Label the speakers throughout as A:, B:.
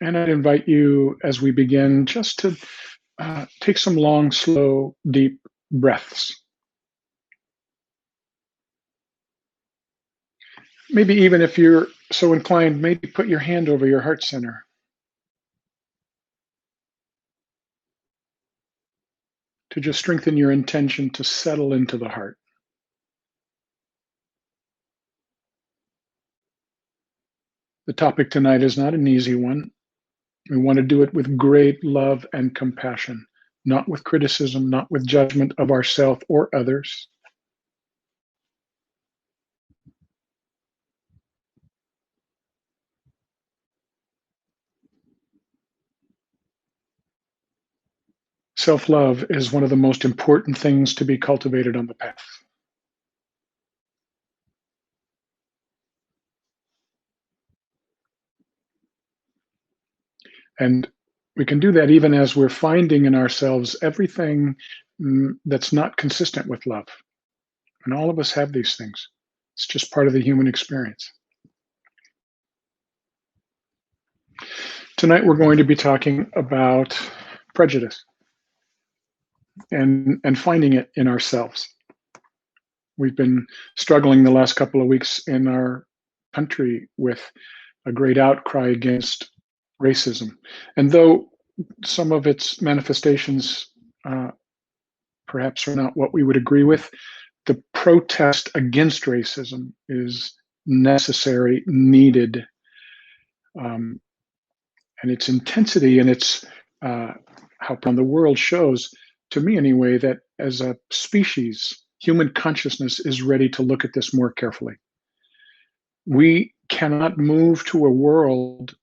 A: And I'd invite you as we begin just to take some long, slow, deep breaths. Maybe even if you're so inclined, maybe put your hand over your heart center to just strengthen your intention to settle into the heart. The topic tonight is not an easy one. We want to do it with great love and compassion, not with criticism, not with judgment of ourselves or others. Self-love is one of the most important things to be cultivated on the path. And we can do that even as we're finding in ourselves everything that's not consistent with love. And all of us have these things. It's just part of the human experience. Tonight, we're going to be talking about prejudice and finding it in ourselves. We've been struggling the last couple of weeks in our country with a great outcry against racism. And though some of its manifestations perhaps are not what we would agree with, the protest against racism is necessary, needed, and its intensity and its how the world shows, to me anyway, that as a species, human consciousness is ready to look at this more carefully. We cannot move to a world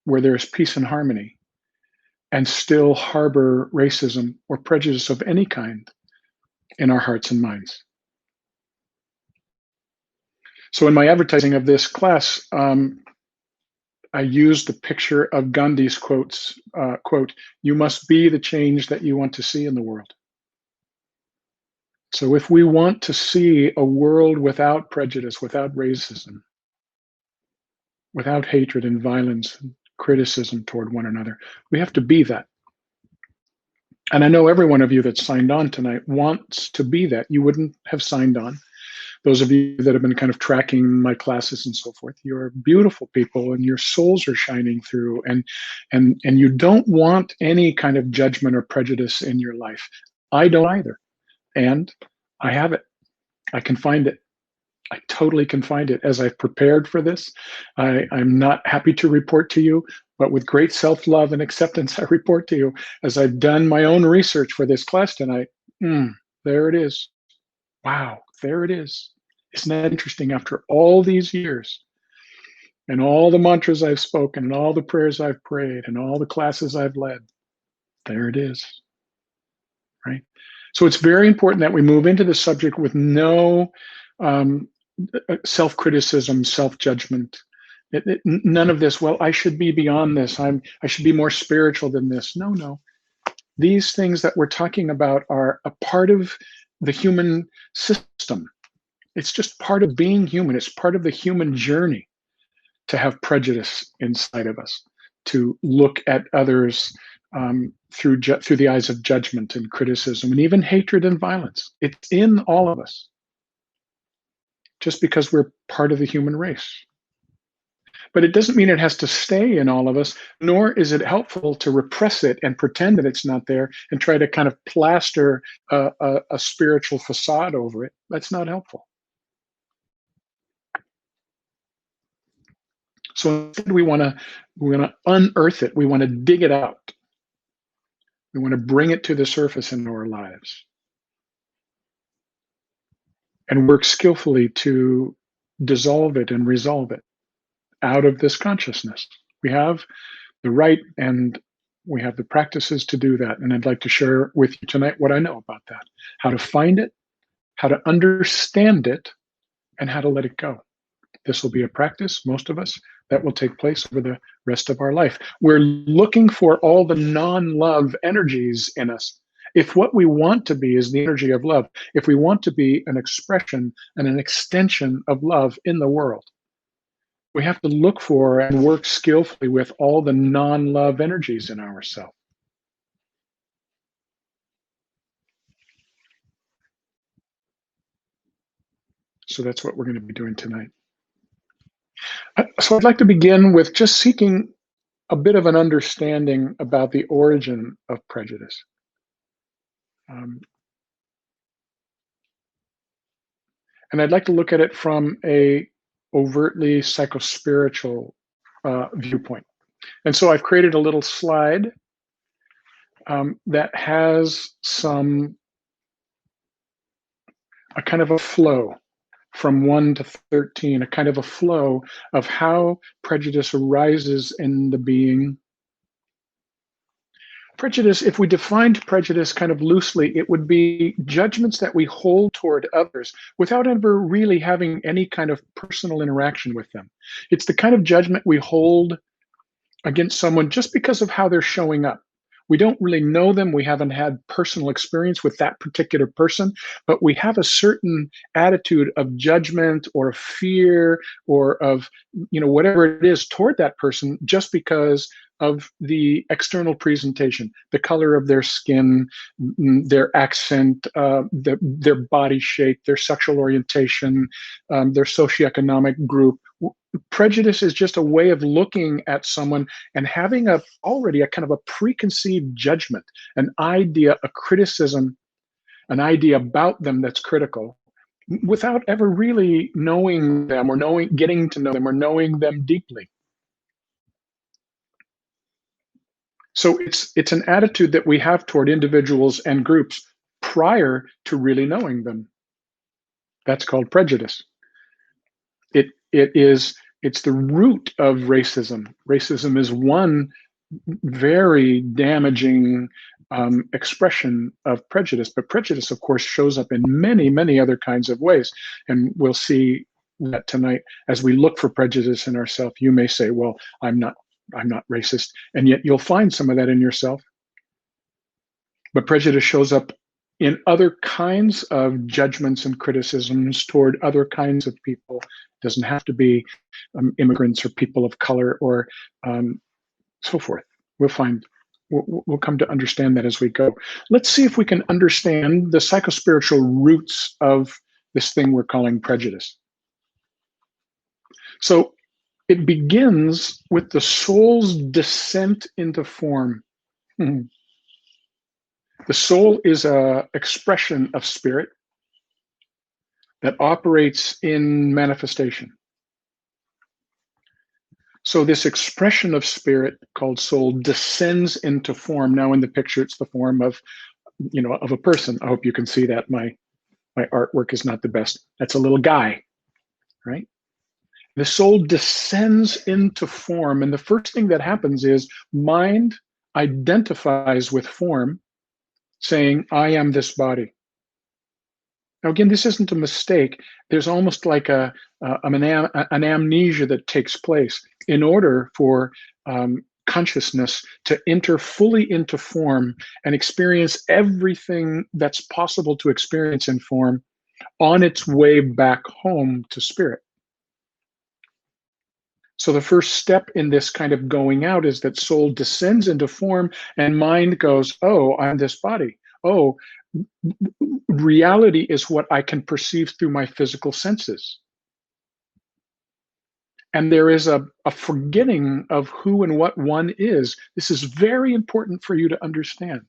A: where there's peace and harmony and still harbor racism or prejudice of any kind in our hearts and minds. So in my advertising of this class, I used the picture of Gandhi's quote, "You must be the change that you want to see in the world." So if we want to see a world without prejudice, without racism, without hatred and violence and criticism toward one another, we have to be that. And I know every one of you that signed on tonight wants to be that. You wouldn't have signed on. Those of you that have been kind of tracking my classes and so forth, you're beautiful people and your souls are shining through, and you don't want any kind of judgment or prejudice in your life. I don't either. And I have it. I can find it. I totally can find it. As I've prepared for this, I'm not happy to report to you, but with great self-love and acceptance, I report to you, as I've done my own research for this class tonight, there it is. Wow, there it is. Isn't that interesting? After all these years and all the mantras I've spoken and all the prayers I've prayed and all the classes I've led, there it is, right? So it's very important that we move into the subject with no self-criticism, self-judgment. None of this, well, I should be beyond this. I should be more spiritual than this. No. These things that we're talking about are a part of the human system. It's just part of being human. It's part of the human journey to have prejudice inside of us, to look at others through the eyes of judgment and criticism and even hatred and violence. It's in all of us, just because we're part of the human race. But it doesn't mean it has to stay in all of us, nor is it helpful to repress it and pretend that it's not there and try to kind of plaster a spiritual facade over it. That's not helpful. So instead, we want to unearth it. We want to dig it out. We want to bring it to the surface in our lives and work skillfully to dissolve it and resolve it out of this consciousness. We have the right and we have the practices to do that. And I'd like to share with you tonight what I know about that, how to find it, how to understand it, and how to let it go. This will be a practice, most of us, that will take place over the rest of our life. We're looking for all the non-love energies in us. If what we want to be is the energy of love, if we want to be an expression and an extension of love in the world, We have to look for and work skillfully with all the non-love energies in ourselves. So that's what we're going to be doing tonight. So I'd like to begin with just seeking a bit of an understanding about the origin of prejudice. Um, and I'd like to look at it from a overtly psychospiritual viewpoint. And so I've created a little slide that has a kind of a flow from 1 to 13, a kind of a flow of how prejudice arises in the being. Prejudice, if we defined prejudice kind of loosely, it would be judgments that we hold toward others without ever really having any kind of personal interaction with them. It's the kind of judgment we hold against someone just because of how they're showing up. We don't really know them. We haven't had personal experience with that particular person, but we have a certain attitude of judgment or of fear or of, whatever it is toward that person just because of the external presentation, the color of their skin, their accent, their body shape, their sexual orientation, their socioeconomic group. Prejudice is just a way of looking at someone and having already a kind of a preconceived judgment, an idea, a criticism, an idea about them that's critical without ever really knowing them or getting to know them or knowing them deeply. So it's an attitude that we have toward individuals and groups prior to really knowing them. That's called prejudice. It's the root of racism. Racism is one very damaging expression of prejudice, but prejudice, of course, shows up in many, many other kinds of ways, and we'll see that tonight as we look for prejudice in ourselves. You may say, "Well, I'm not racist," and yet you'll find some of that in yourself. But prejudice shows up in other kinds of judgments and criticisms toward other kinds of people. It doesn't have to be immigrants or people of color or so forth. We'll come to understand that as we go. Let's see if we can understand the psychospiritual roots of this thing we're calling prejudice. So it begins with the soul's descent into form. The soul is an expression of spirit that operates in manifestation. So this expression of spirit called soul descends into form. Now in the picture, it's the form of a person. I hope you can see that. My artwork is not the best. That's a little guy, right? The soul descends into form. And the first thing that happens is mind identifies with form, saying, I am this body. Now, again, this isn't a mistake. There's almost like an amnesia that takes place in order for consciousness to enter fully into form and experience everything that's possible to experience in form on its way back home to spirit. So the first step in this kind of going out is that soul descends into form and mind goes, oh, I'm this body. Oh, reality is what I can perceive through my physical senses. And there is a forgetting of who and what one is. This is very important for you to understand.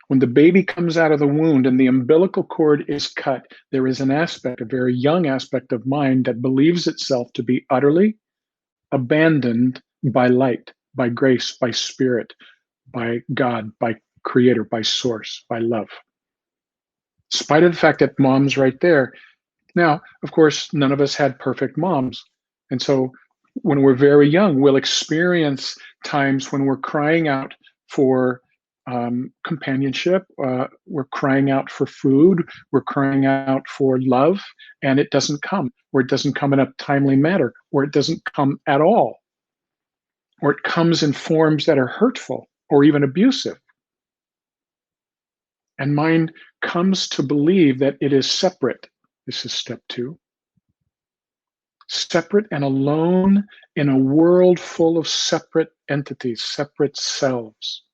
A: When the baby comes out of the wound and the umbilical cord is cut, there is an aspect, a very young aspect of mind that believes itself to be utterly abandoned by light, by grace, by spirit, by God, by creator, by source, by love. In spite of the fact that mom's right there. Now, of course, none of us had perfect moms. And so when we're very young, we'll experience times when we're crying out for companionship, we're crying out for food, we're crying out for love, and it doesn't come, or it doesn't come in a timely manner, or it doesn't come at all, or it comes in forms that are hurtful or even abusive. And mind comes to believe that it is separate. This is step 2. separate and alone in a world full of separate entities, separate selves.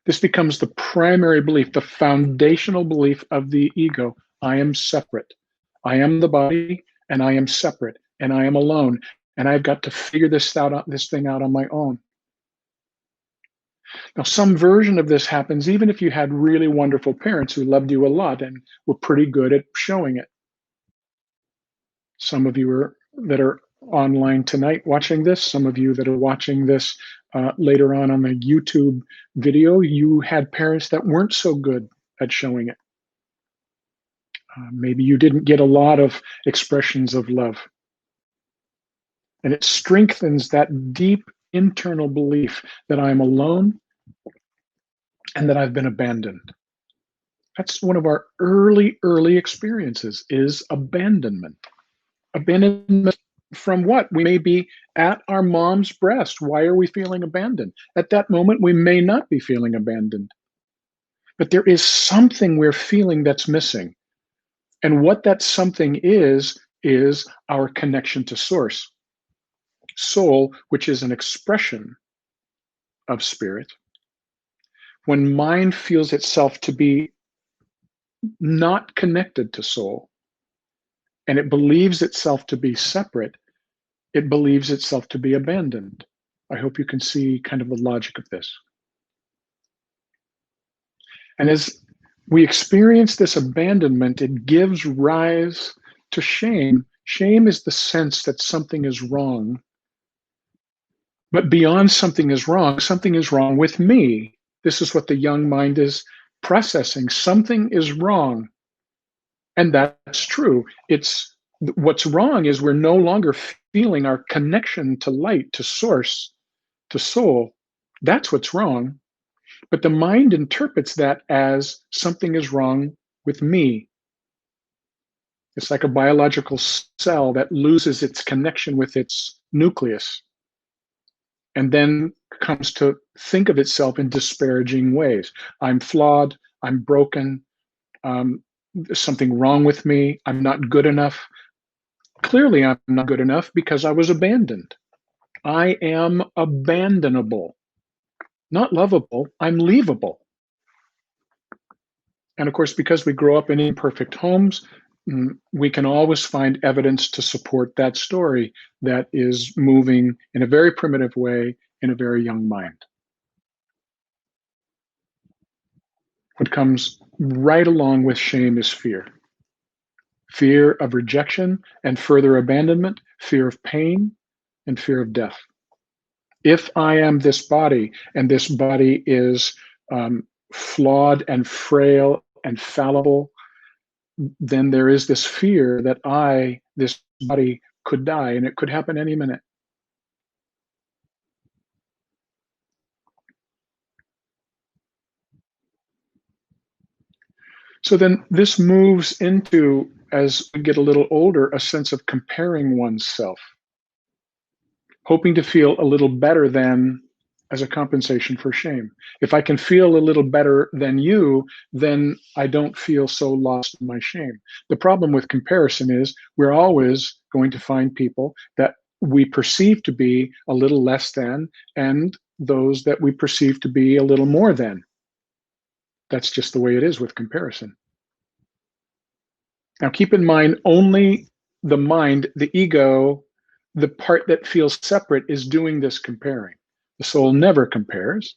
A: This becomes the primary belief, the foundational belief of the ego. I am separate. I am the body, and I am separate, and I am alone, and I've got to figure this thing out on my own. Now, some version of this happens even if you had really wonderful parents who loved you a lot and were pretty good at showing it. Some of you that are online tonight watching this, some of you that are watching this later on the YouTube video, you had parents that weren't so good at showing it. Maybe you didn't get a lot of expressions of love. And it strengthens that deep internal belief that I'm alone and that I've been abandoned. That's one of our early experiences, is abandonment. Abandonment from what? We may be at our mom's breast. Why are we feeling abandoned? At that moment, we may not be feeling abandoned. But there is something we're feeling that's missing. And what that something is our connection to source. Soul, which is an expression of spirit. When mind feels itself to be not connected to soul, and it believes itself to be separate, it believes itself to be abandoned. I hope you can see kind of the logic of this. And as we experience this abandonment, it gives rise to shame. Shame is the sense that something is wrong. But beyond something is wrong with me. This is what the young mind is processing. Something is wrong. And that's true. What's wrong is we're no longer feeling our connection to light, to source, to soul. That's what's wrong. But the mind interprets that as something is wrong with me. It's like a biological cell that loses its connection with its nucleus and then comes to think of itself in disparaging ways. I'm flawed, I'm broken, there's something wrong with me, I'm not good enough. Clearly, I'm not good enough because I was abandoned. I am abandonable. Not lovable, I'm leavable. And of course, because we grow up in imperfect homes, we can always find evidence to support that story that is moving in a very primitive way in a very young mind. What comes right along with shame is fear. Fear of rejection and further abandonment, fear of pain, and fear of death. If I am this body and this body is flawed and frail and fallible, then there is this fear that this body could die, and it could happen any minute. So then this moves into, as we get a little older, a sense of comparing oneself, hoping to feel a little better than as a compensation for shame. If I can feel a little better than you, then I don't feel so lost in my shame. The problem with comparison is we're always going to find people that we perceive to be a little less than and those that we perceive to be a little more than. That's just the way it is with comparison. Now, keep in mind, only the mind, the ego, the part that feels separate is doing this comparing. The soul never compares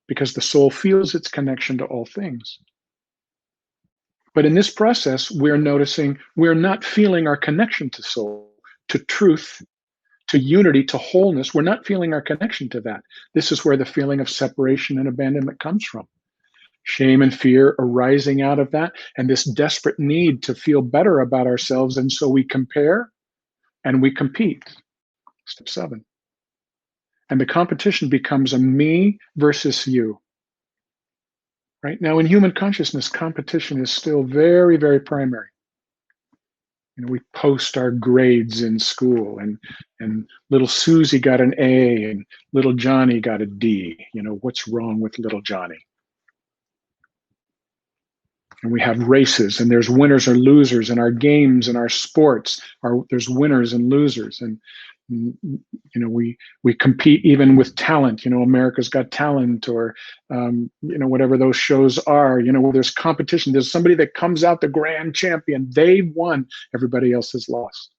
A: because the soul feels its connection to all things. But in this process, we're noticing we're not feeling our connection to soul, to truth, to unity, to wholeness. We're not feeling our connection to that. This is where the feeling of separation and abandonment comes from. Shame and fear arising out of that, and this desperate need to feel better about ourselves. And so we compare and we compete. Step 7. And the competition becomes a me versus you. Right now in human consciousness, competition is still very, very primary. We post our grades in school, and little Susie got an A and little Johnny got a D. What's wrong with little Johnny? And we have races, and there's winners or losers in our games and our sports. There's winners and losers, and we compete even with talent. America's Got Talent, or whatever those shows are. Where there's competition. There's somebody that comes out the grand champion. They've won. Everybody else has lost.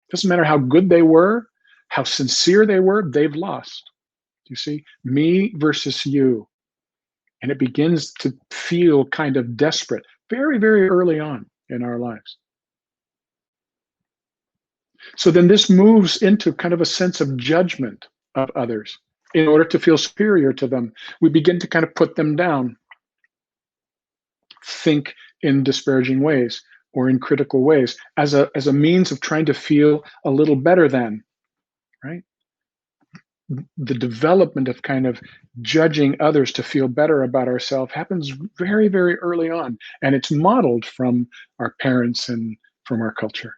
A: Doesn't matter how good they were, how sincere they were. They've lost. You see, me versus you. And it begins to feel kind of desperate very, very early on in our lives. So then this moves into kind of a sense of judgment of others. In order to feel superior to them, we begin to kind of put them down, think in disparaging ways or in critical ways as a means of trying to feel a little better than, right? The development of kind of judging others to feel better about ourselves happens very, very early on. And it's modeled from our parents and from our culture.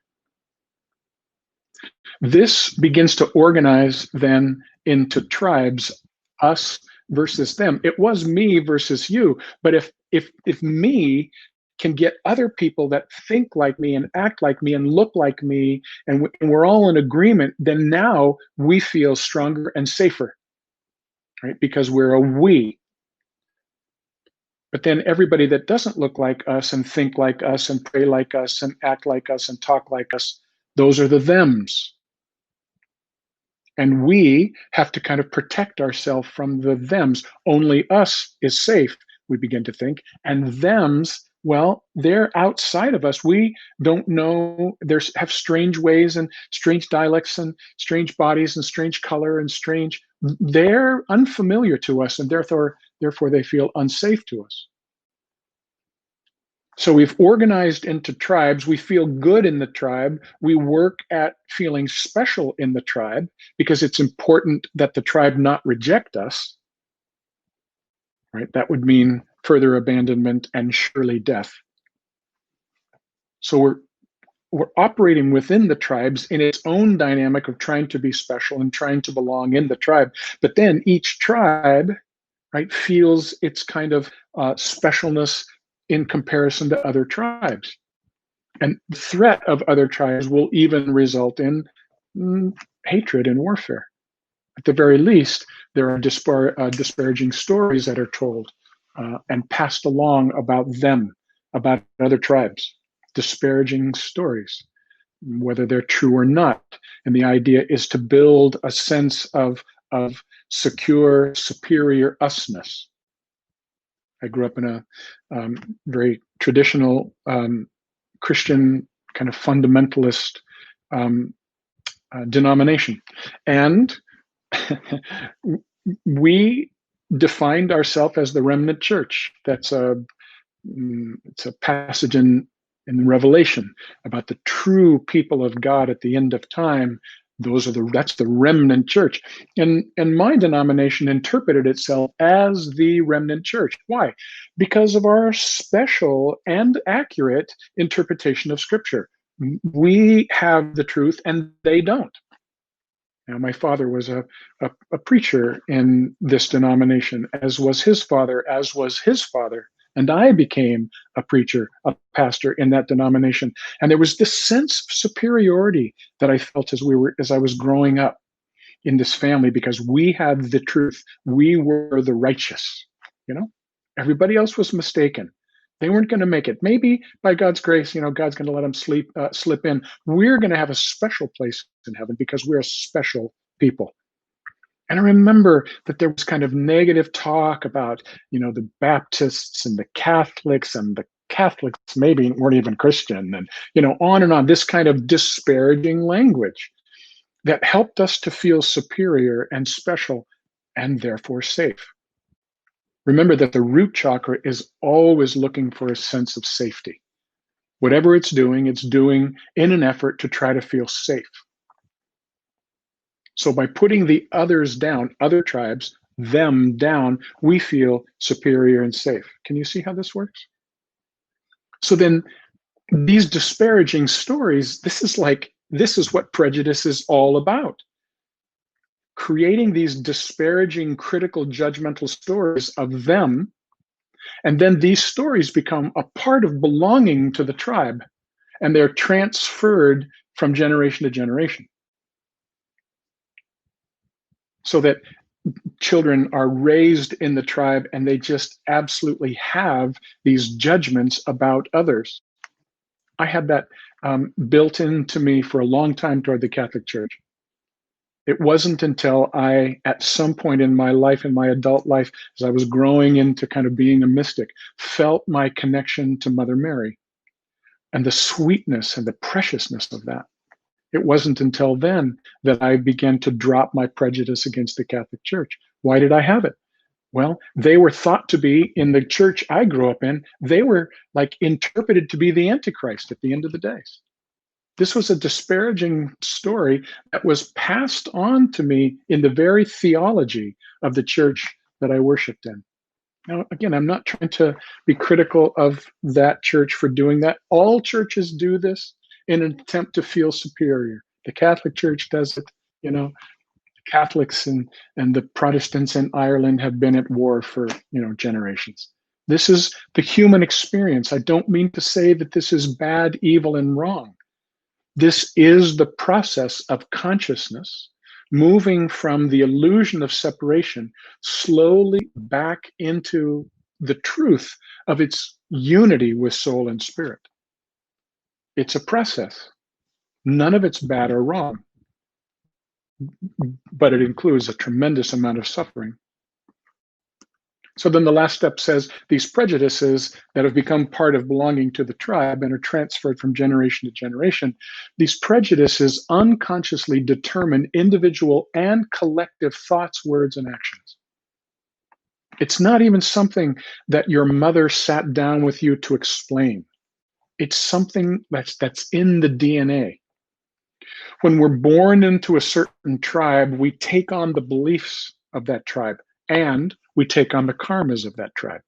A: This begins to organize then into tribes, us versus them. It was me versus you. But if me can get other people that think like me and act like me and look like me, and we're all in agreement, then now we feel stronger and safer, right? Because we're a we. But then everybody that doesn't look like us and think like us and pray like us and act like us and talk like us, those are the thems. And we have to kind of protect ourselves from the thems. Only us is safe, we begin to think. And thems, well, they're outside of us. We don't know. Have strange ways and strange dialects and strange bodies and strange color and strange. They're unfamiliar to us, and therefore they feel unsafe to us. So we've organized into tribes. We feel good in the tribe. We work at feeling special in the tribe because it's important that the tribe not reject us, right? That would mean further abandonment and surely death. So we're operating within the tribes in its own dynamic of trying to be special and trying to belong in the tribe. But then each tribe, right, feels its kind of specialness in comparison to other tribes. And the threat of other tribes will even result in hatred and warfare. At the very least, there are disparaging stories that are told and passed along about them, about other tribes. Disparaging stories, whether they're true or not. And the idea is to build a sense of secure, superior usness. I grew up in a very traditional Christian kind of fundamentalist denomination. And we defined ourselves as the remnant church. It's a passage in Revelation about the true people of God at the end of time. That's the remnant church. And my denomination interpreted itself as the remnant church. Why? Because of our special and accurate interpretation of Scripture. We have the truth and they don't. Now, my father was a preacher in this denomination, as was his father, and I became a preacher, a pastor in that denomination. And there was this sense of superiority that I felt as I was growing up in this family, because we had the truth. We were the righteous. Everybody else was mistaken. They weren't going to make it. Maybe by God's grace, God's going to let them slip in. We're going to have a special place in heaven because we're a special people. And I remember that there was kind of negative talk about, the Baptists and the Catholics maybe weren't even Christian, and, on and on, this kind of disparaging language that helped us to feel superior and special and therefore safe. Remember that the root chakra is always looking for a sense of safety. Whatever it's doing in an effort to try to feel safe. So by putting the others down, other tribes, them down, we feel superior and safe. Can you see how this works? So then these disparaging stories, this is what prejudice is all about. Creating these disparaging, critical, judgmental stories of them And then these stories become a part of belonging to the tribe, and they're transferred from generation to generation. So that children are raised in the tribe and they just absolutely have these judgments about others. I had that built into me for a long time toward the Catholic Church. It wasn't until I, at some point in my life, in my adult life, as I was growing into kind of being a mystic, felt my connection to Mother Mary and the sweetness and the preciousness of that. It wasn't until then that I began to drop my prejudice against the Catholic Church. Why did I have it? Well, they were thought to be, in the church I grew up in, they were like interpreted to be the Antichrist at the end of the days. This was a disparaging story that was passed on to me in the very theology of the church that I worshiped in. Now, again, I'm not trying to be critical of that church for doing that. All churches do this in an attempt to feel superior. The Catholic Church does it, you know. Catholics and the Protestants in Ireland have been at war for, generations. This is the human experience. I don't mean to say that this is bad, evil, and wrong. This is the process of consciousness moving from the illusion of separation slowly back into the truth of its unity with soul and spirit. It's a process. None of it's bad or wrong, but it includes a tremendous amount of suffering. So then the last step says these prejudices that have become part of belonging to the tribe and are transferred from generation to generation, these prejudices unconsciously determine individual and collective thoughts, words, and actions. It's not even something that your mother sat down with you to explain. It's something that's in the DNA. When we're born into a certain tribe, we take on the beliefs of that tribe and we take on the karmas of that tribe,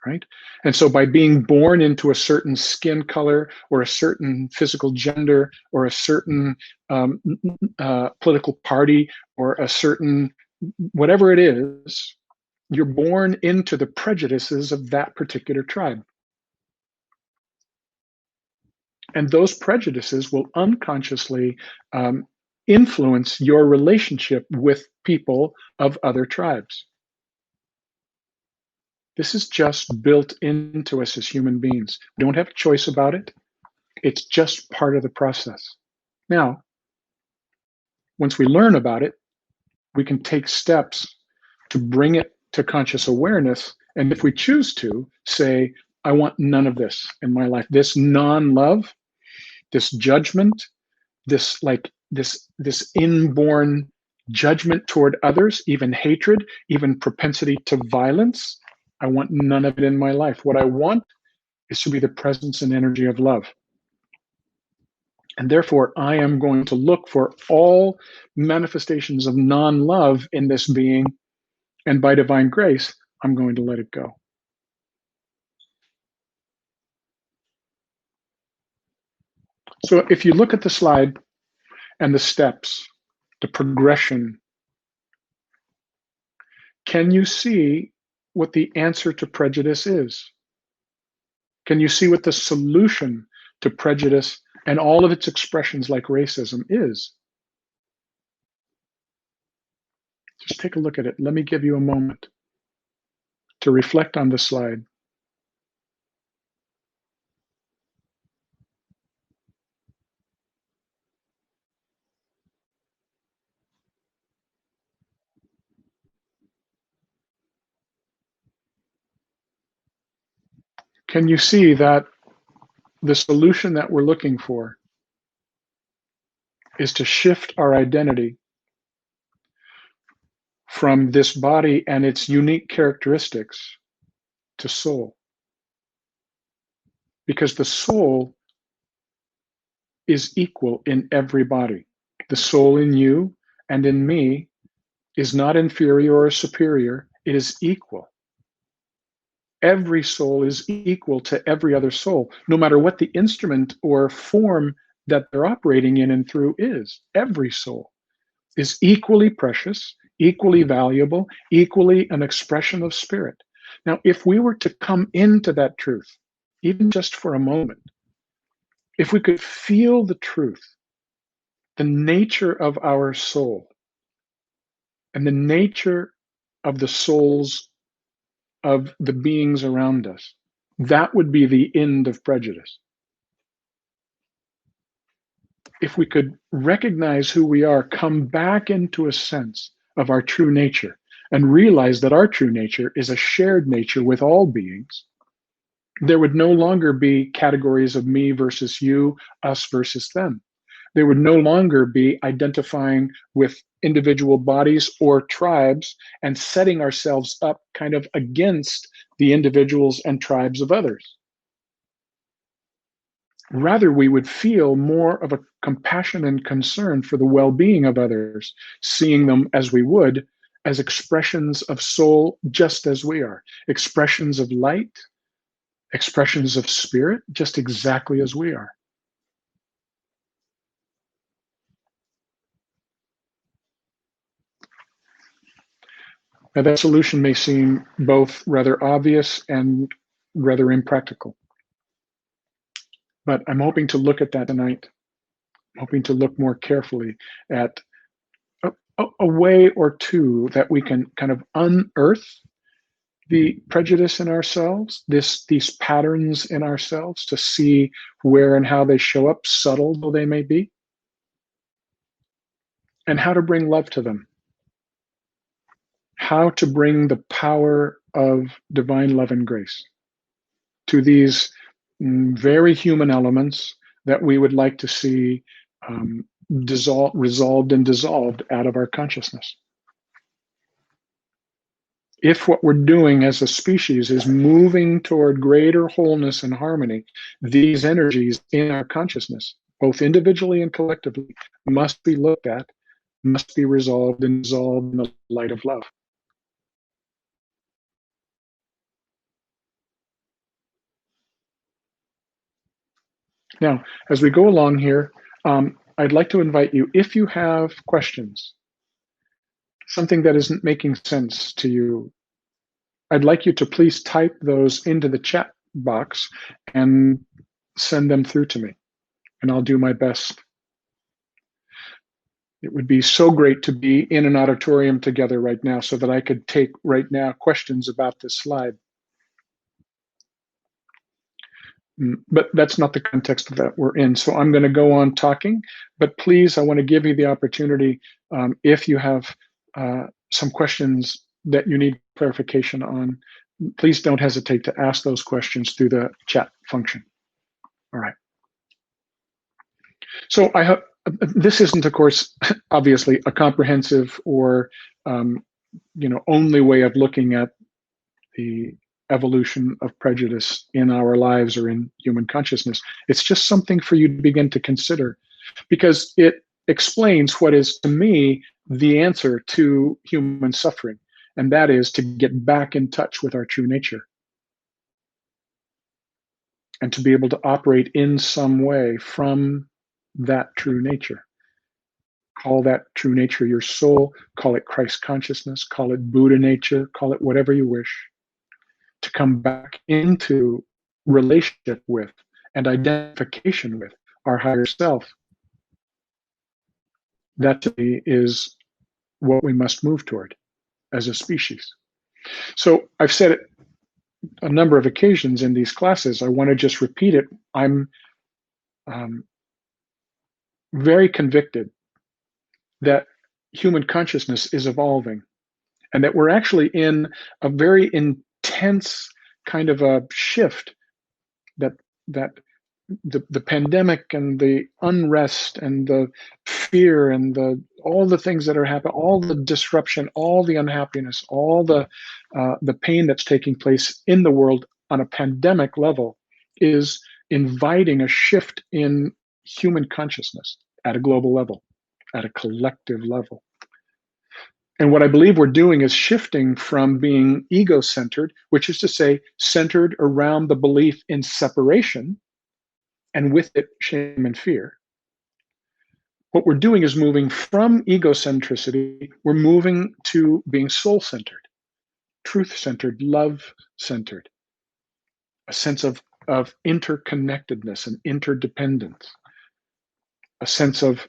A: right? And so by being born into a certain skin color or a certain physical gender or a certain political party or a certain whatever it is, you're born into the prejudices of that particular tribe. And those prejudices will unconsciously influence your relationship with people of other tribes. This is just built into us as human beings. We don't have a choice about it. It's just part of the process. Now, once we learn about it, we can take steps to bring it to conscious awareness. And if we choose to, say, I want none of this in my life. This non-love, this judgment, this inborn judgment toward others, even hatred, even propensity to violence. I want none of it in my life. What I want is to be the presence and energy of love. And therefore, I am going to look for all manifestations of non-love in this being. And by divine grace, I'm going to let it go. So if you look at the slide and the steps, the progression, can you see what the answer to prejudice is? Can you see what the solution to prejudice and all of its expressions like racism is? Just take a look at it. Let me give you a moment to reflect on the slide. Can you see that the solution that we're looking for is to shift our identity from this body and its unique characteristics to soul? Because the soul is equal in every body. The soul in you and in me is not inferior or superior, it is equal. Every soul is equal to every other soul, no matter what the instrument or form that they're operating in and through is. Every soul is equally precious, equally valuable, equally an expression of spirit. Now, if we were to come into that truth, even just for a moment, if we could feel the truth, the nature of our soul, and the nature of the souls of the beings around us, that would be the end of prejudice. If we could recognize who we are, come back into a sense of our true nature, and realize that our true nature is a shared nature with all beings, there would no longer be categories of me versus you, us versus them. There would no longer be identifying with individual bodies or tribes and setting ourselves up kind of against the individuals and tribes of others. Rather, we would feel more of a compassion and concern for the well-being of others, seeing them as we would as expressions of soul, just as we are, expressions of light, expressions of spirit, just exactly as we are. Now, that solution may seem both rather obvious and rather impractical, but I'm hoping to look at that tonight. I'm hoping to look more carefully at a way or two that we can kind of unearth the prejudice in ourselves, these patterns in ourselves, to see where and how they show up, subtle though they may be, and how to bring love to them, how to bring the power of divine love and grace to these very human elements that we would like to see resolved and dissolved out of our consciousness. If what we're doing as a species is moving toward greater wholeness and harmony, these energies in our consciousness, both individually and collectively, must be looked at, must be resolved and dissolved in the light of love. Now, as we go along here, I'd like to invite you, if you have questions, something that isn't making sense to you, I'd like you to please type those into the chat box and send them through to me, and I'll do my best. It would be so great to be in an auditorium together right now so that I could take right now questions about this slide. But that's not the context that we're in. So I'm going to go on talking, but please, I want to give you the opportunity, if you have some questions that you need clarification on, please don't hesitate to ask those questions through the chat function. All right. So I hope this isn't, of course, obviously a comprehensive or only way of looking at the evolution of prejudice in our lives or in human consciousness. It's just something for you to begin to consider, because it explains what is, to me, the answer to human suffering, and that is to get back in touch with our true nature and to be able to operate in some way from that true nature. Call that true nature your soul, call it Christ consciousness, call it Buddha nature, call it whatever you wish, to come back into relationship with and identification with our higher self. That, to me, is what we must move toward as a species. So I've said it a number of occasions in these classes. I want to just repeat it. I'm very convicted that human consciousness is evolving, and that we're actually in a very intense kind of a shift, that the pandemic and the unrest and the fear and all the things that are happening, all the disruption, all the unhappiness, all the pain that's taking place in the world on a pandemic level is inviting a shift in human consciousness at a global level, at a collective level. And what I believe we're doing is shifting from being ego-centered, which is to say, centered around the belief in separation, and with it, shame and fear. What we're doing is moving from egocentricity, we're moving to being soul-centered. truth-centered, love-centered, a sense of interconnectedness and interdependence, a sense of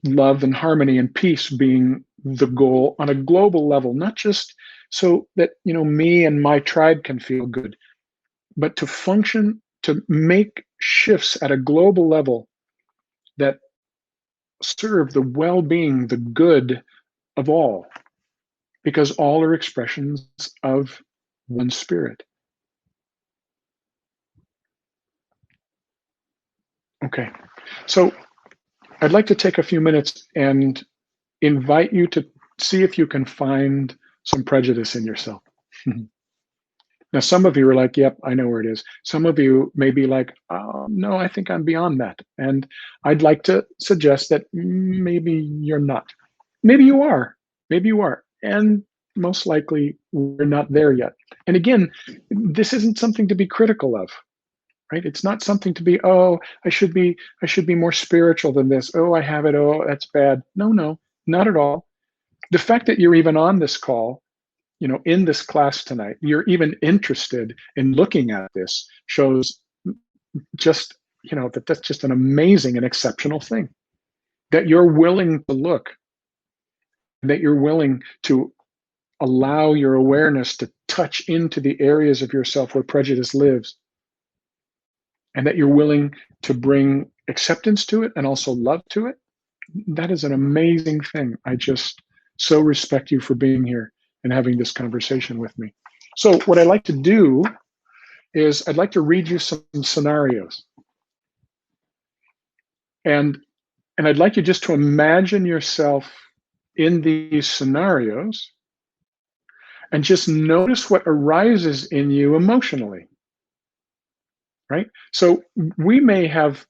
A: love and harmony and peace being the goal on a global level, not just so that me and my tribe can feel good, but to function, to make shifts at a global level that serve the well-being, the good of all, because all are expressions of one spirit. Okay, so I'd like to take a few minutes and invite you to see if you can find some prejudice in yourself. Now, some of you are like, yep, I know where it is. Some of you may be like, oh, no, I think I'm beyond that. And I'd like to suggest that maybe you're not. Maybe you are. Maybe you are. And most likely we're not there yet. And again, this isn't something to be critical of, right? It's not something to be, oh, I should be more spiritual than this. Oh, I have it. Oh, that's bad. No, not at all. The fact that you're even on this call, in this class tonight, you're even interested in looking at this shows just, that that's just an amazing and exceptional thing. That you're willing to look, that you're willing to allow your awareness to touch into the areas of yourself where prejudice lives, and that you're willing to bring acceptance to it and also love to it. That is an amazing thing. I just so respect you for being here and having this conversation with me. So what I'd like to do is I'd like to read you some scenarios. And I'd like you just to imagine yourself in these scenarios and just notice what arises in you emotionally, right? So we may have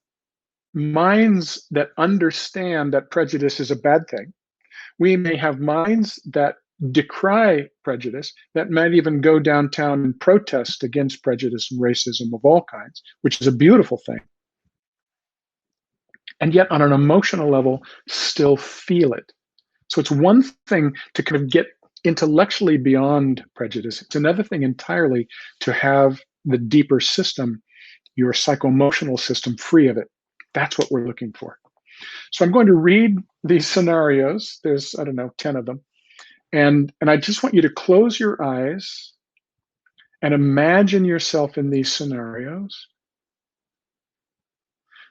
A: minds that understand that prejudice is a bad thing. We may have minds that decry prejudice, that might even go downtown and protest against prejudice and racism of all kinds, which is a beautiful thing. And yet, on an emotional level, still feel it. So it's one thing to kind of get intellectually beyond prejudice. It's another thing entirely to have the deeper system, your psycho-emotional system, free of it. That's what we're looking for. So I'm going to read these scenarios. There's, I don't know, 10 of them. And I just want you to close your eyes and imagine yourself in these scenarios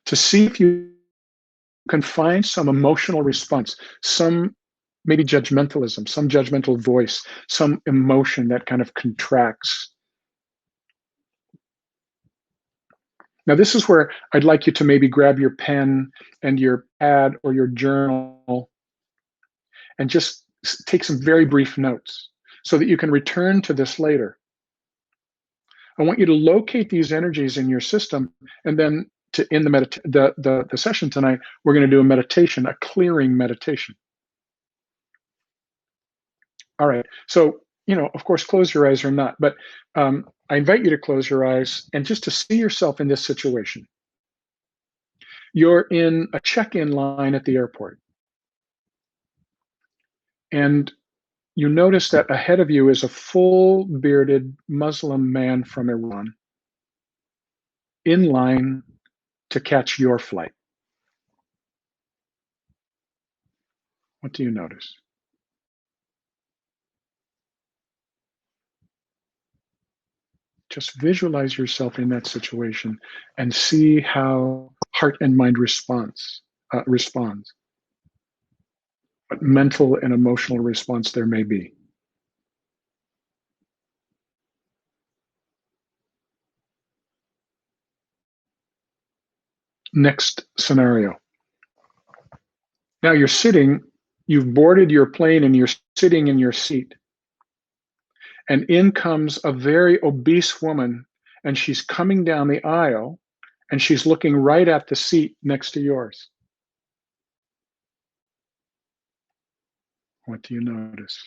A: to see if you can find some emotional response, some maybe judgmentalism, some judgmental voice, some emotion that kind of contracts. Now, this is where I'd like you to maybe grab your pen and your pad or your journal and just take some very brief notes so that you can return to this later. I want you to locate these energies in your system, and then in the session tonight, we're going to do a meditation, a clearing meditation. All right. So, of course, close your eyes or not, but I invite you to close your eyes and just to see yourself in this situation. You're in a check-in line at the airport, and you notice that ahead of you is a full bearded Muslim man from Iran in line to catch your flight. What do you notice? Just visualize yourself in that situation and see how heart and mind responds. What mental and emotional response there may be. Next scenario. Now you've boarded your plane and you're sitting in your seat. And in comes a very obese woman, and she's coming down the aisle, and she's looking right at the seat next to yours. What do you notice?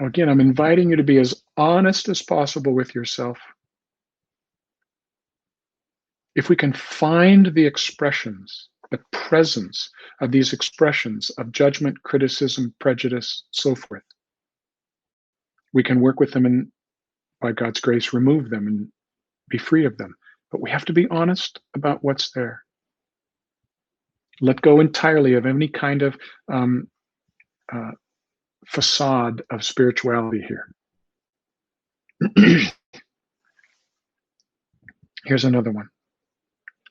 A: Again, I'm inviting you to be as honest as possible with yourself. If we can find the expressions, the presence of these expressions of judgment, criticism, prejudice, so forth, we can work with them and, by God's grace, remove them and be free of them. But we have to be honest about what's there. Let go entirely of any kind of um, uh, facade of spirituality here. Here's another one.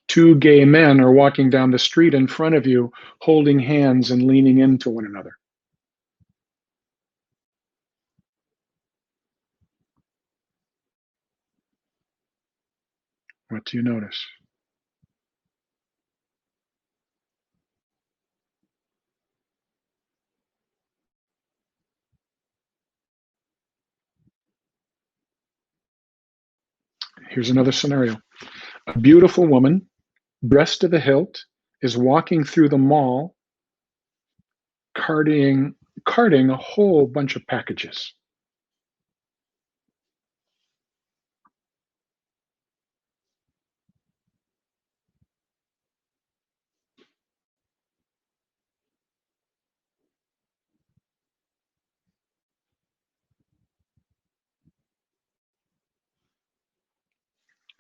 A: Two gay men are walking down the street in front of you, holding hands and leaning into one another. What do you notice? Here's another scenario. A beautiful woman, dressed to the hilt, is walking through the mall, carting a whole bunch of packages.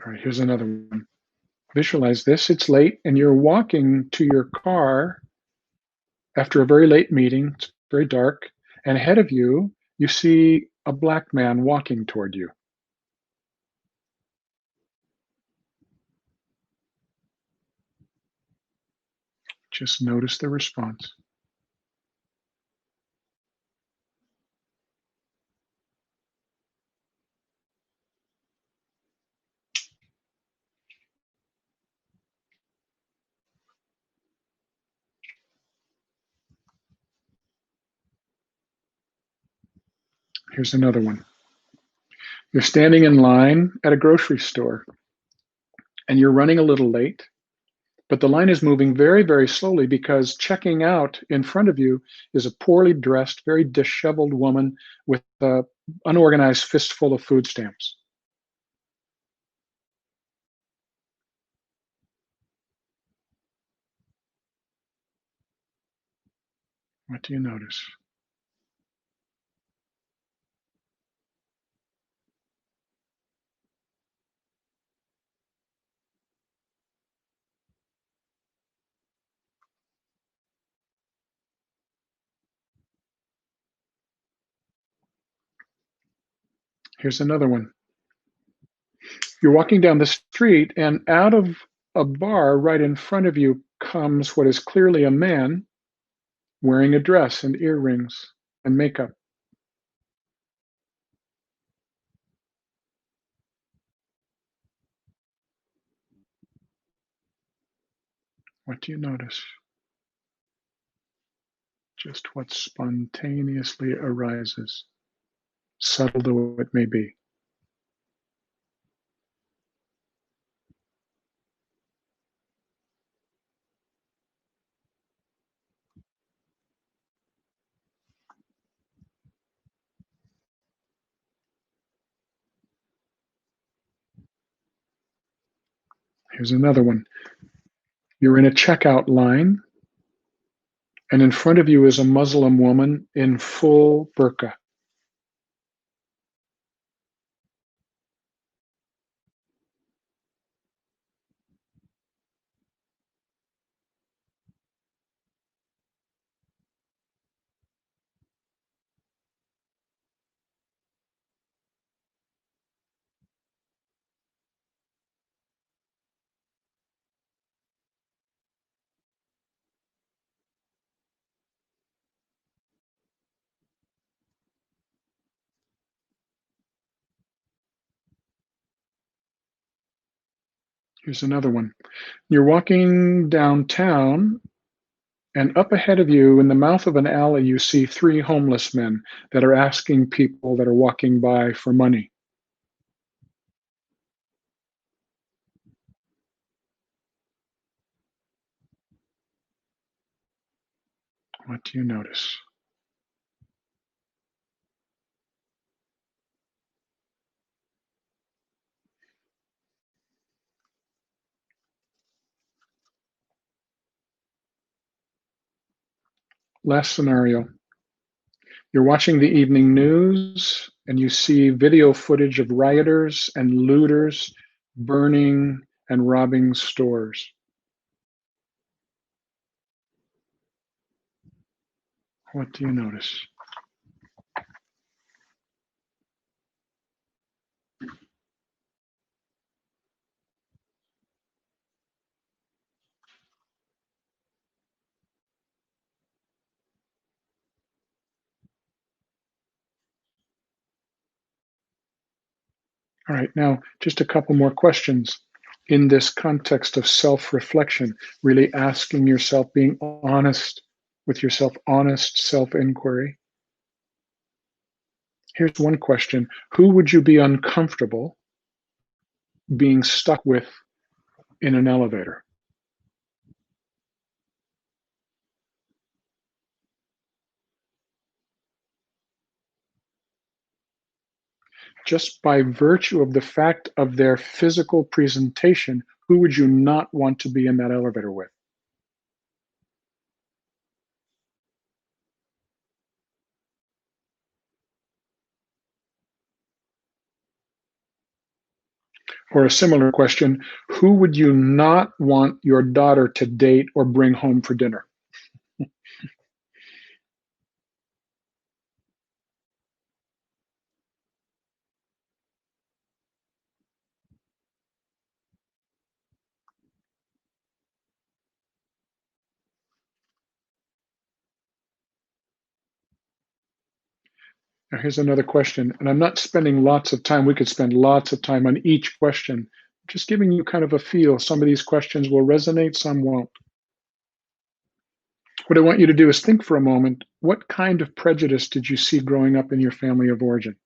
A: All right, here's another one. Visualize this. It's late and you're walking to your car after a very late meeting. It's very dark. And ahead of you, you see a black man walking toward you. Just notice the response. Here's another one. You're standing in line at a grocery store and you're running a little late, but the line is moving very, very slowly because checking out in front of you is a poorly dressed, very disheveled woman with an unorganized fistful of food stamps. What do you notice? Here's another one. You're walking down the street, and out of a bar right in front of you comes what is clearly a man wearing a dress and earrings and makeup. What do you notice? Just what spontaneously arises, subtle though it may be. Here's another one. You're in a checkout line, and in front of you is a Muslim woman in full burqa. Here's another one. You're walking downtown, and up ahead of you, in the mouth of an alley, you see three homeless men that are asking people that are walking by for money. What do you notice? last scenario. You're watching the evening news and you see video footage of rioters and looters burning and robbing stores. What do you notice? All right, now just a couple more questions. In this context of self-reflection, really asking yourself, being honest with yourself, honest self-inquiry. Here's one question. Who would you be uncomfortable being stuck with in an elevator? Just by virtue of the fact of their physical presentation, who would you not want to be in that elevator with? Or a similar question, who would you not want your daughter to date or bring home for dinner? Now, here's another question, and I'm not spending lots of time. We could spend lots of time on each question. Just giving you kind of a feel. Some of these questions will resonate, some won't. What I want you to do is think for a moment, what kind of prejudice did you see growing up in your family of origin?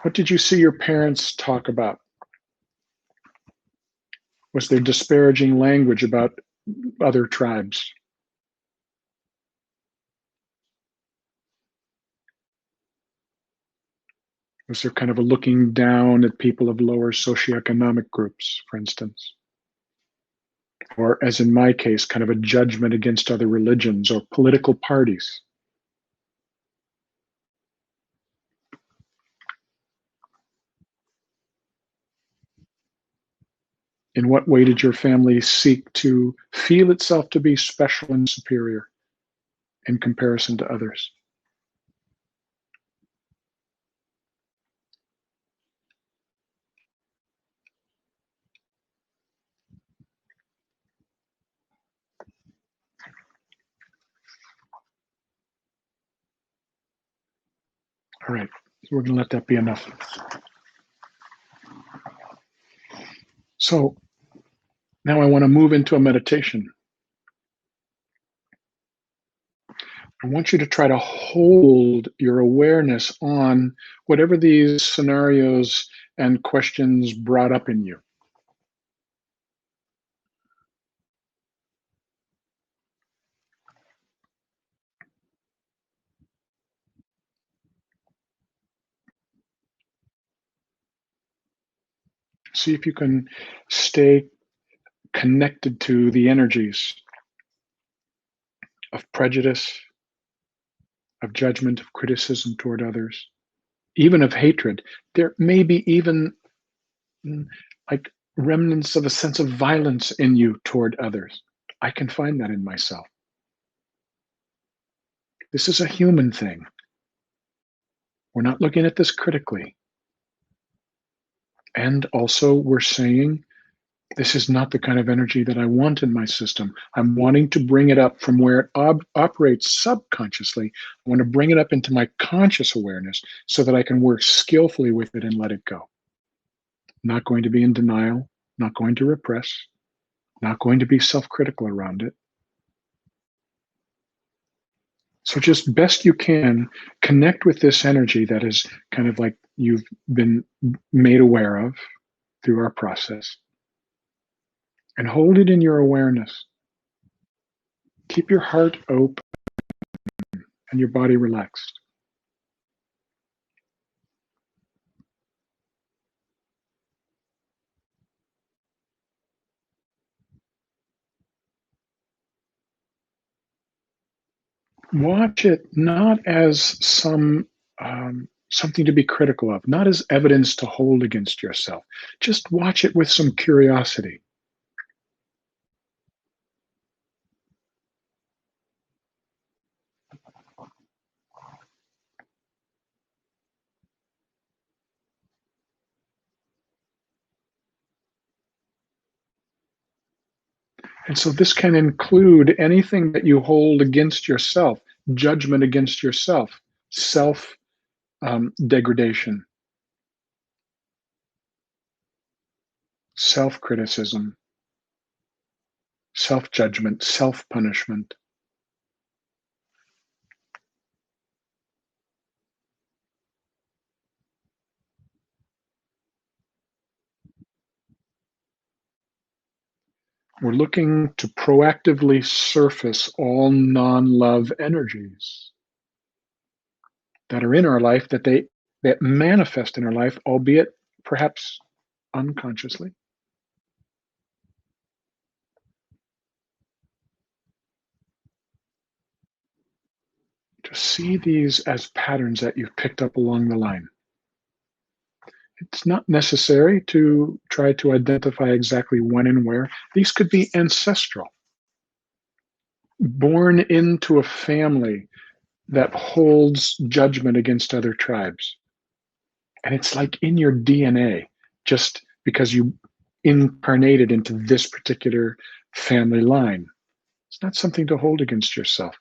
A: What did you see your parents talk about? Was there disparaging language about other tribes? Was there kind of a looking down at people of lower socioeconomic groups, for instance? Or, as in my case, kind of a judgment against other religions or political parties? In what way did your family seek to feel itself to be special and superior in comparison to others? All right, so we're going to let that be enough. So now I want to move into a meditation. I want you to try to hold your awareness on whatever these scenarios and questions brought up in you. See if you can stay connected to the energies of prejudice, of judgment, of criticism toward others, even of hatred. There may be even like remnants of a sense of violence in you toward others. I can find that in myself. This is a human thing. We're not looking at this critically. And also, we're saying, this is not the kind of energy that I want in my system. I'm wanting to bring it up from where it operates subconsciously. I want to bring it up into my conscious awareness so that I can work skillfully with it and let it go. Not going to be in denial, not going to repress, not going to be self-critical around it. So just best you can connect with this energy that is kind of like you've been made aware of through our process, and hold it in your awareness. Keep your heart open and your body relaxed. Watch it not as something to be critical of, not as evidence to hold against yourself. Just watch it with some curiosity. And so this can include anything that you hold against yourself, judgment against yourself, self degradation, self criticism, self judgment, self punishment. We're looking to proactively surface all non love energies that are in our life, that manifest in our life, albeit perhaps unconsciously. To see these as patterns that you've picked up along the line. It's not necessary to try to identify exactly when and where. These could be ancestral, born into a family that holds judgment against other tribes. And it's like in your DNA, just because you incarnated into this particular family line. It's not something to hold against yourself,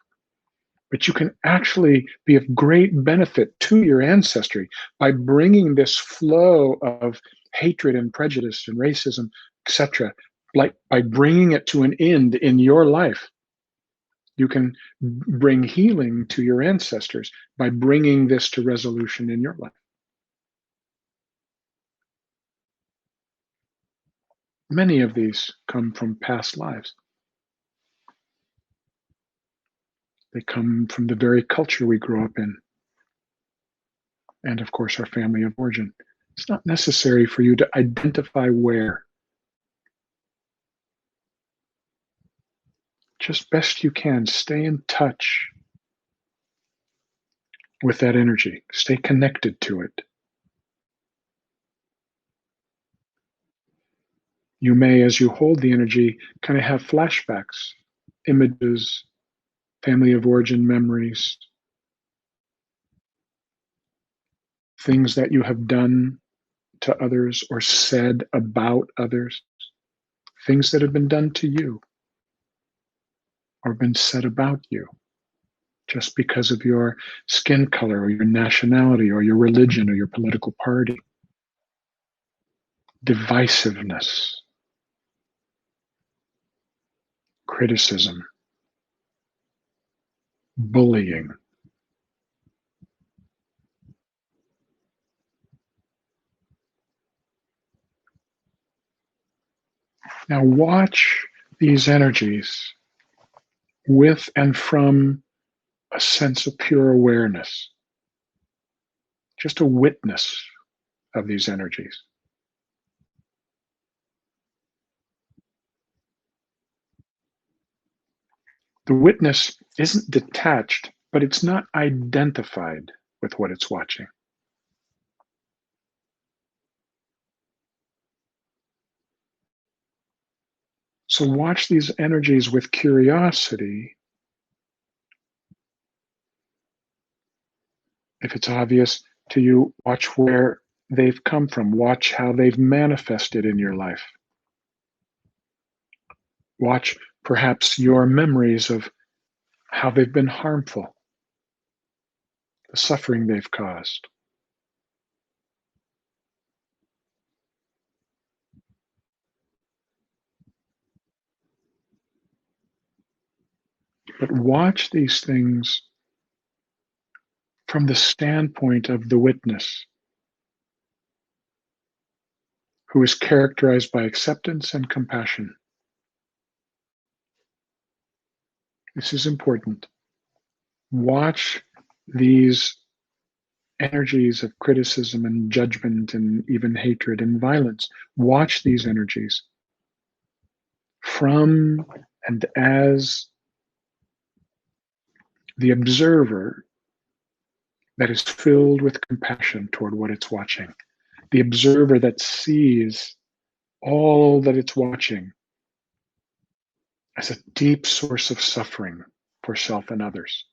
A: but you can actually be of great benefit to your ancestry by bringing this flow of hatred and prejudice and racism, etc., like by bringing it to an end in your life. You can bring healing to your ancestors by bringing this to resolution in your life. Many of these come from past lives. They come from the very culture we grew up in, and of course, our family of origin. It's not necessary for you to identify where. Just best you can, stay in touch with that energy, stay connected to it. You may, as you hold the energy, kind of have flashbacks, images, family of origin memories, things that you have done to others or said about others, things that have been done to you or been said about you just because of your skin color or your nationality or your religion or your political party. Divisiveness, criticism, bullying. Now watch these energies with and from a sense of pure awareness, just a witness of these energies. The witness isn't detached, but it's not identified with what it's watching. So watch these energies with curiosity. If it's obvious to you, watch where they've come from. Watch how they've manifested in your life. Watch perhaps your memories of how they've been harmful, the suffering they've caused. But watch these things from the standpoint of the witness, who is characterized by acceptance and compassion. This is important. Watch these energies of criticism and judgment and even hatred and violence. Watch these energies from and as the observer that is filled with compassion toward what it's watching, the observer that sees all that it's watching as a deep source of suffering for self and others.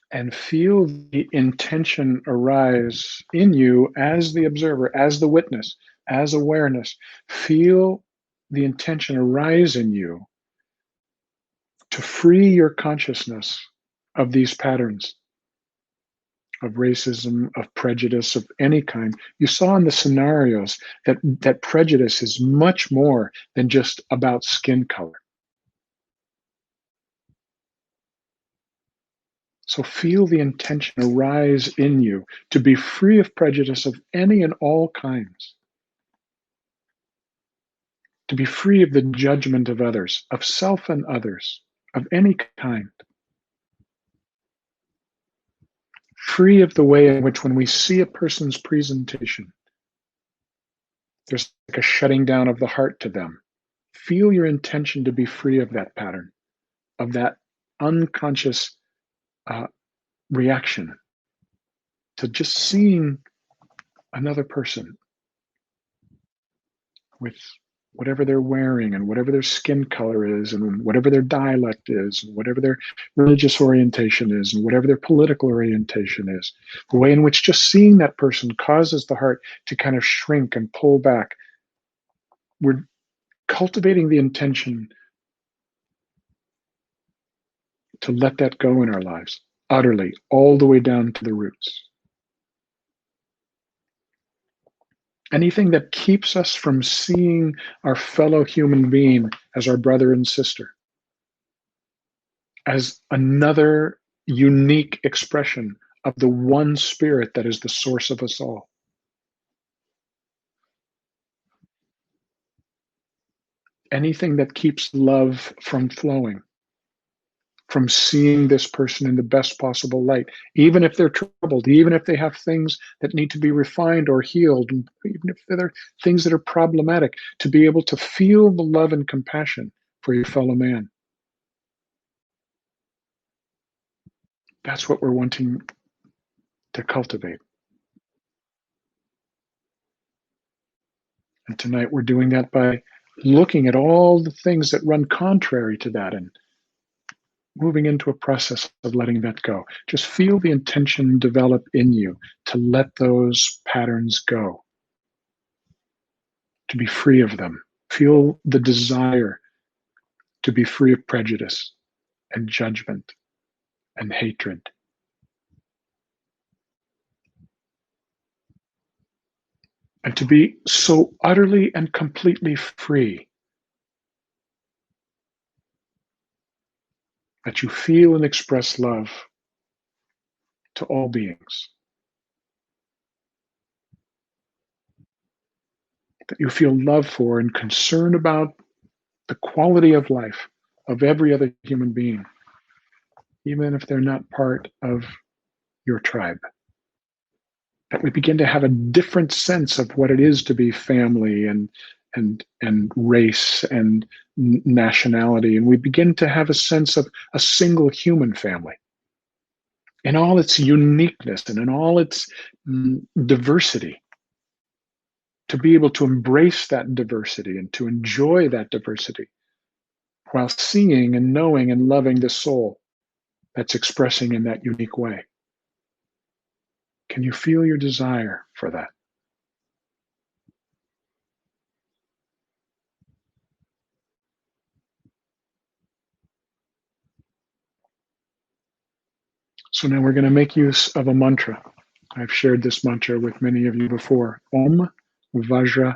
A: And feel the intention arise in you as the observer, as the witness, as awareness. Feel the intention arise in you to free your consciousness of these patterns of racism, of prejudice, of any kind. You saw in the scenarios that prejudice is much more than just about skin color. So feel the intention arise in you to be free of prejudice of any and all kinds, to be free of the judgment of others, of self and others, of any kind. Free of the way in which when we see a person's presentation, there's like a shutting down of the heart to them. Feel your intention to be free of that pattern, of that unconscious reaction to just seeing another person with whatever they're wearing and whatever their skin color is and whatever their dialect is and whatever their religious orientation is and whatever their political orientation is. The way in which just seeing that person causes the heart to kind of shrink and pull back. We're cultivating the intention to let that go in our lives, utterly, all the way down to the roots. Anything that keeps us from seeing our fellow human being as our brother and sister, as another unique expression of the one spirit that is the source of us all. Anything that keeps love from flowing, from seeing this person in the best possible light, even if they're troubled, even if they have things that need to be refined or healed, and even if there are things that are problematic, to be able to feel the love and compassion for your fellow man. That's what we're wanting to cultivate. And tonight we're doing that by looking at all the things that run contrary to that and moving into a process of letting that go. Just feel the intention develop in you to let those patterns go, to be free of them. Feel the desire to be free of prejudice and judgment and hatred. And to be so utterly and completely free that you feel and express love to all beings. That you feel love for and concern about the quality of life of every other human being, even if they're not part of your tribe. That we begin to have a different sense of what it is to be family and race and nationality, and we begin to have a sense of a single human family in all its uniqueness and in all its diversity. To be able to embrace that diversity and to enjoy that diversity while seeing and knowing and loving the soul that's expressing in that unique way. Can you feel your desire for that? So now we're going to make use of a mantra. I've shared this mantra with many of you before. Om Vajra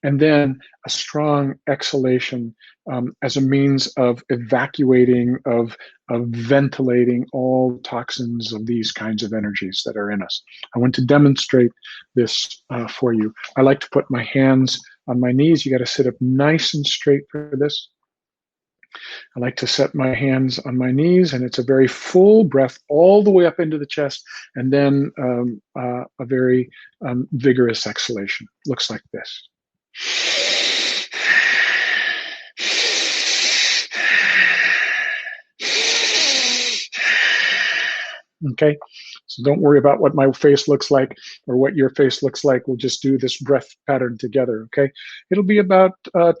A: And then a strong exhalation as a means of evacuating, of ventilating all toxins of these kinds of energies that are in us. I want to demonstrate this for you. I like to put my hands on my knees. You got to sit up nice and straight for this. I like to set my hands on my knees, and it's a very full breath all the way up into the chest, and then a very vigorous exhalation. Looks like this. Okay, so don't worry about what my face looks like or what your face looks like. We'll just do this breath pattern together. Okay, it'll be about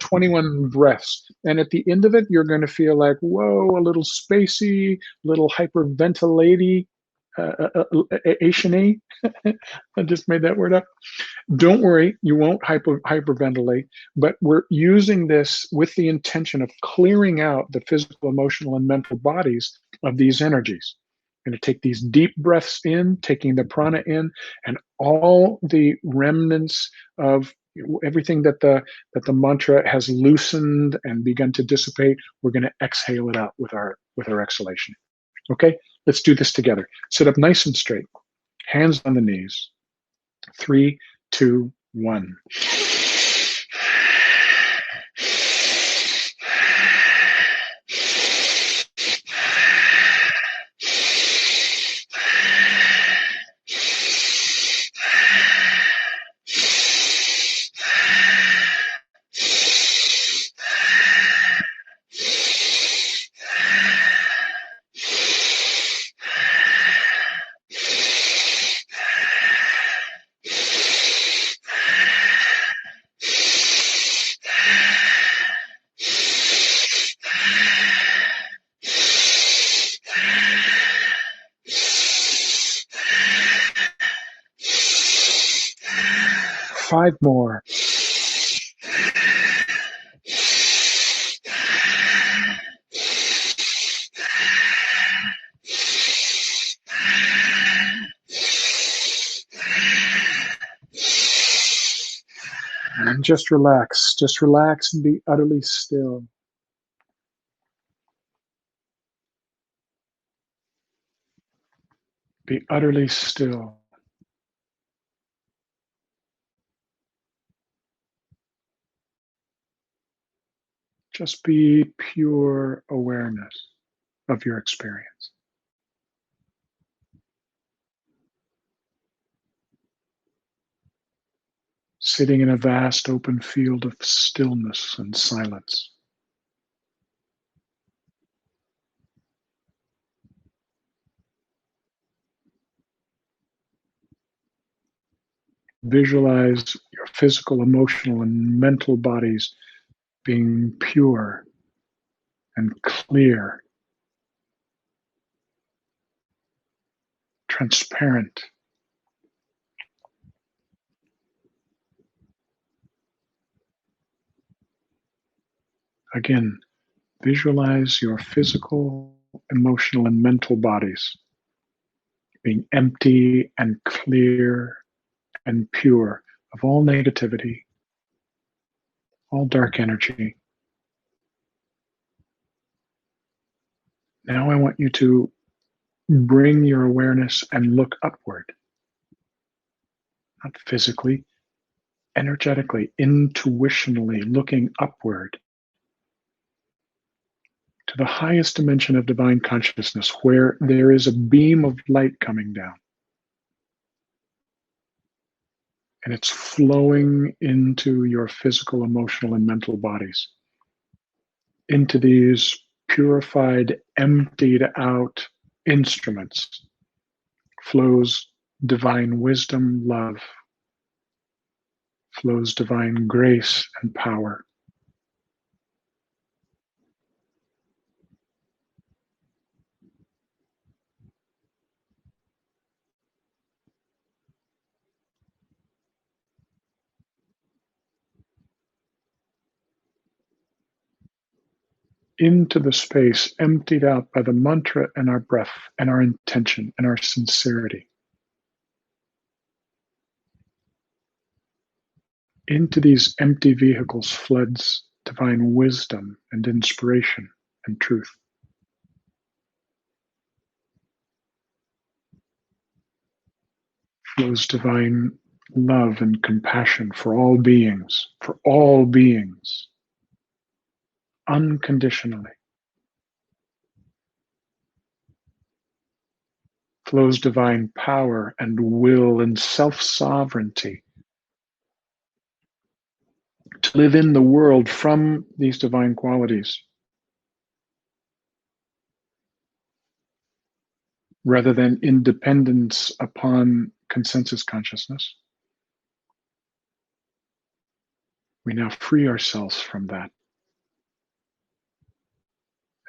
A: 21 breaths, and at the end of it, you're going to feel like, whoa, a little spacey, a little hyperventilating, Asian-y. I just made that word up. Don't worry, you won't hyperventilate, but we're using this with the intention of clearing out the physical, emotional, and mental bodies of these energies. Going to take these deep breaths in, taking the prana in, and all the remnants of everything that the mantra has loosened and begun to dissipate. We're going to exhale it out with our exhalation. Okay, let's do this together. Sit up nice and straight, hands on the knees. 3, 2, 1. Five more. And just relax and be utterly still. Be utterly still. Just be pure awareness of your experience. Sitting in a vast open field of stillness and silence. Visualize your physical, emotional, and mental bodies being pure and clear, transparent. Again, visualize your physical, emotional, and mental bodies being empty and clear and pure of all negativity, all dark energy. Now I want you to bring your awareness and look upward, not physically, energetically, intuitionally looking upward to the highest dimension of divine consciousness where there is a beam of light coming down. And it's flowing into your physical, emotional, and mental bodies, into these purified, emptied out instruments. Flows divine wisdom, love, flows divine grace and power. Into the space emptied out by the mantra and our breath and our intention and our sincerity. Into these empty vehicles floods divine wisdom and inspiration and truth. Flows divine love and compassion for all beings, unconditionally. Flows divine power and will and self-sovereignty to live in the world from these divine qualities, rather than independence upon consensus consciousness. We now free ourselves from that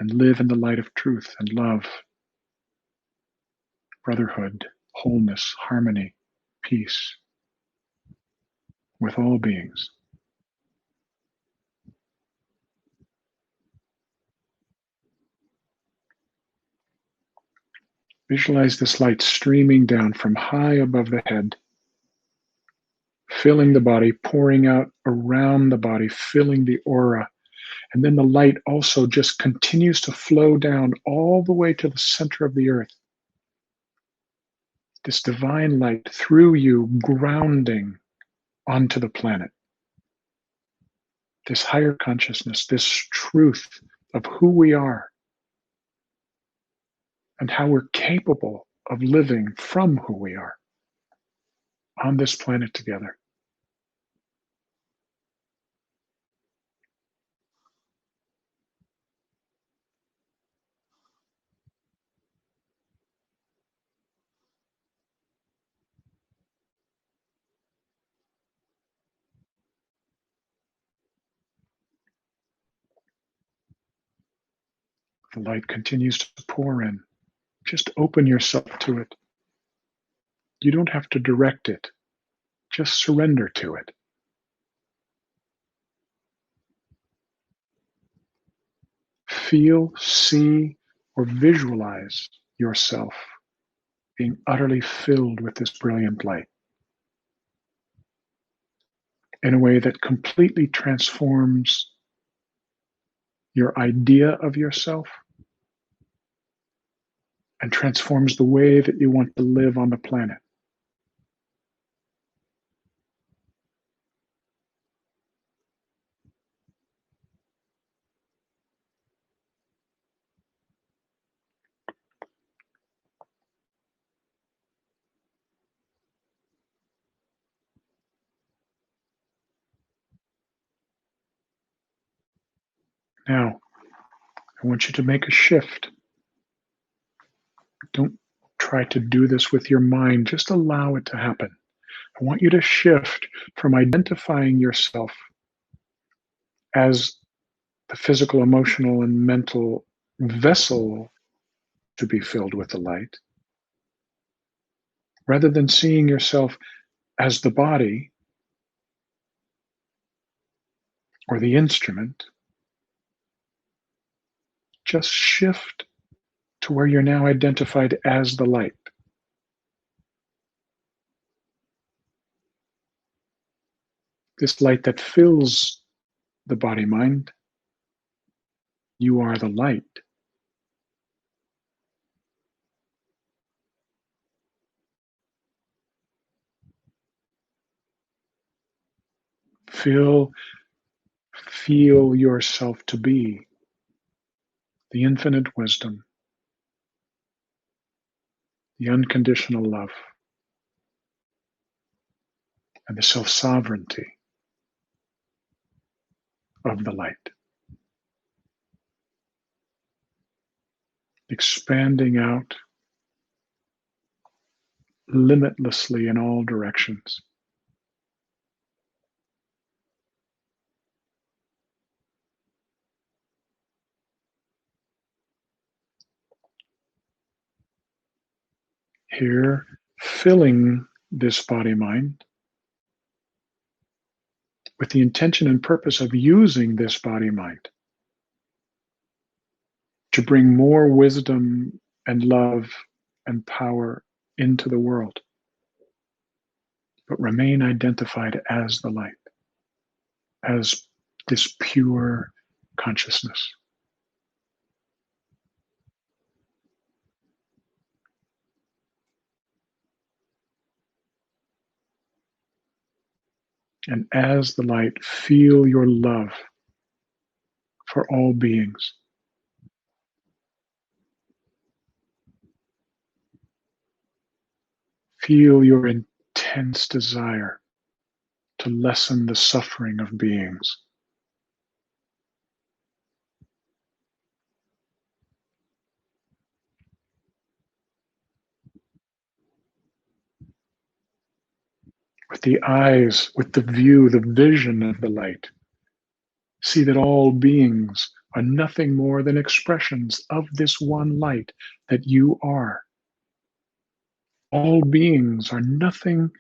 A: and live in the light of truth and love, brotherhood, wholeness, harmony, peace with all beings. Visualize this light streaming down from high above the head, filling the body, pouring out around the body, filling the aura. And then the light also just continues to flow down all the way to the center of the earth. This divine light through you, grounding onto the planet. This higher consciousness, this truth of who we are and how we're capable of living from who we are on this planet together. The light continues to pour in. Just open yourself to it. You don't have to direct it. Just surrender to it. Feel, see, or visualize yourself being utterly filled with this brilliant light in a way that completely transforms your idea of yourself and transforms the way that you want to live on the planet. Now, I want you to make a shift. Don't try to do this with your mind. Just allow it to happen. I want you to shift from identifying yourself as the physical, emotional, and mental vessel to be filled with the light, rather than seeing yourself as the body or the instrument. Just shift to where you're now identified as the light. This light that fills the body-mind, you are the light. Feel yourself to be the infinite wisdom, the unconditional love, and the self-sovereignty of the light. Expanding out limitlessly in all directions. Here, filling this body-mind with the intention and purpose of using this body-mind to bring more wisdom and love and power into the world, but remain identified as the light. as this pure consciousness. And as the light, feel your love for all beings. Feel your intense desire to lessen the suffering of beings. With the eyes, with the view, the vision of the light, see that all beings are nothing more than expressions of this one light that you are. All beings are nothing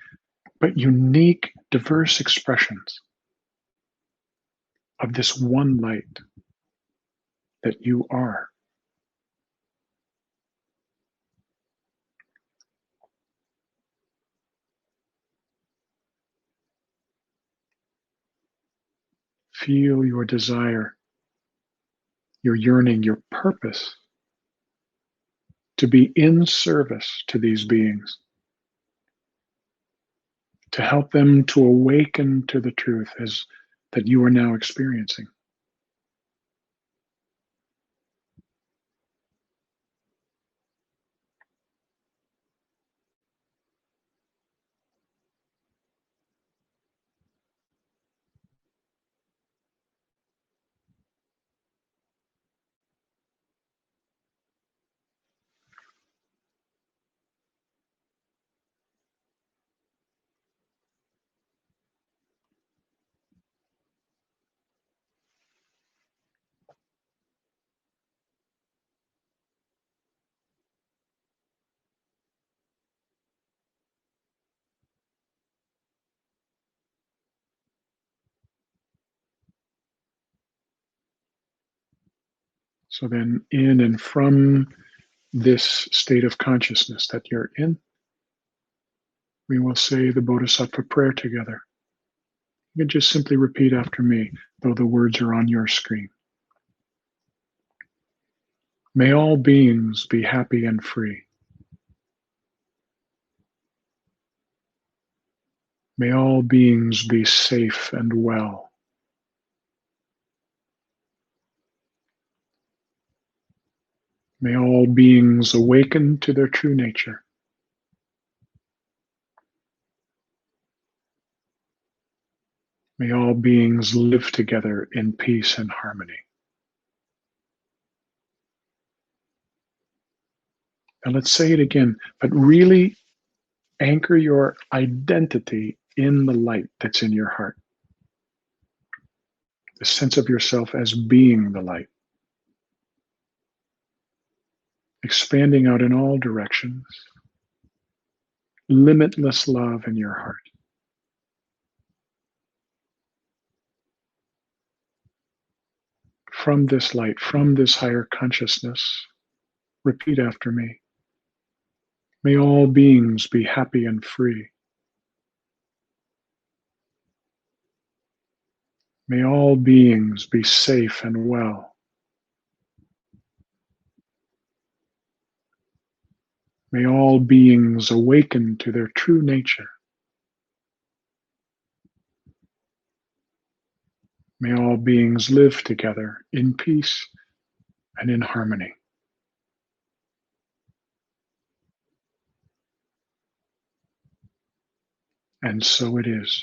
A: but unique, diverse expressions of this one light that you are. Feel your desire, your yearning, your purpose to be in service to these beings, to help them to awaken to the truth as that you are now experiencing. So then, in and from this state of consciousness that you're in, we will say the Bodhisattva prayer together. You can just simply repeat after me, though the words are on your screen. May all beings be happy and free. May all beings be safe and well. May all beings awaken to their true nature. May all beings live together in peace and harmony. Now let's say it again, but really anchor your identity in the light that's in your heart. The sense of yourself as being the light. Expanding out in all directions. Limitless love in your heart. From this light, from this higher consciousness, repeat after me. May all beings be happy and free. May all beings be safe and well. May all beings awaken to their true nature. May all beings live together in peace and in harmony. And so it is.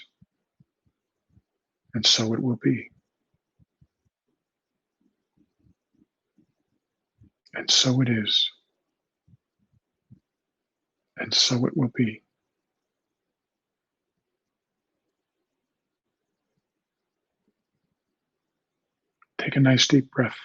A: And so it will be. And so it is. And so it will be. Take a nice deep breath.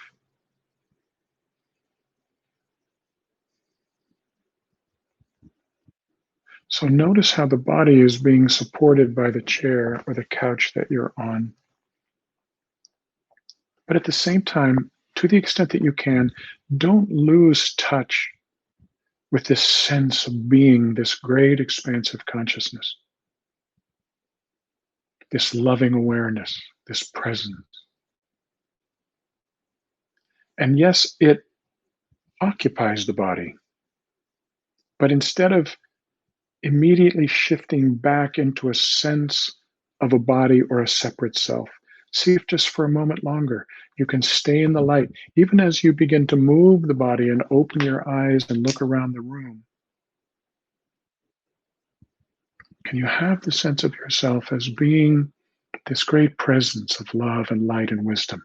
A: So notice how the body is being supported by the chair or the couch that you're on. But at the same time, to the extent that you can, don't lose touch with this sense of being this great expansive consciousness, this loving awareness. this presence. And yes, it occupies the body, but instead of immediately shifting back into a sense of a body or a separate self, see if just for a moment longer you can stay in the light. Even as you begin to move the body and open your eyes and look around the room, can you have the sense of yourself as being this great presence of love and light and wisdom